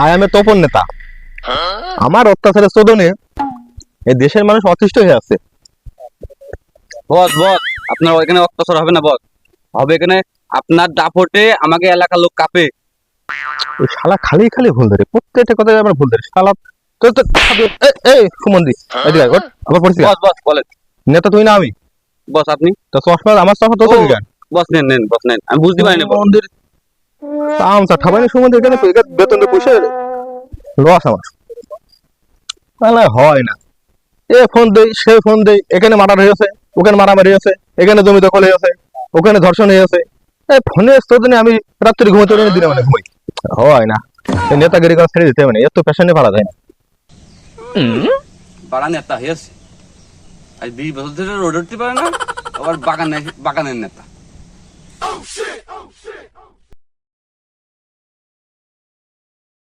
I M A Tapan নেতা। আমার অত্যাচারের শোধনে এই দেশের মানুষ অতিষ্ঠ হয়ে আছে। বস বস, আপনার ওইখানে অত্যাচার হবে না বস, হবে এখানে আপনার দাপটে আমাকে এলাকার লোক কাঁপে। ওই শালা খালি খালি ভুল ধরে, প্রত্যেকটা কথায় আমার ভুল ধরে শালা। তো তো এই সুমন্দি, এদিকে আয়, ওঠ, আমার পরিচিত বস বস বলেন। নেতা তুই না আমি? বস আপনি? তো চশমা আমার চশমা তো ও, তো কেন? বস নেন নেন বস নেন, আমি বুঝতে পারিনি বস। মন্দির তামসা ঠাবানি সুমন্দি, এখানে বেতন পয়সা লস আমার। তাহলে হয় না, এ ফোন দেই সে ফোন দেই, এখানে মারামারি হয়েছে, ওখানে মারামারি হয়েছে, এখানে জমি দখল হয়েছে, ওখানে ধর্ষণ হয়েছে। এই ফোনে তোদিনে আমি রাত্রি ঘুমাতে পারি না, দিনে মানে ঘুমাই। হয় না, এই নেতাগিরি করা ছেড়ে দিতে হবে না, এত পেশেন্টে পারা যায় না। বাড়া নেতা হয়েছে, আজ 20 বছর ধরে রোড উঠতে পারে না, আবার বাগানের নেতা।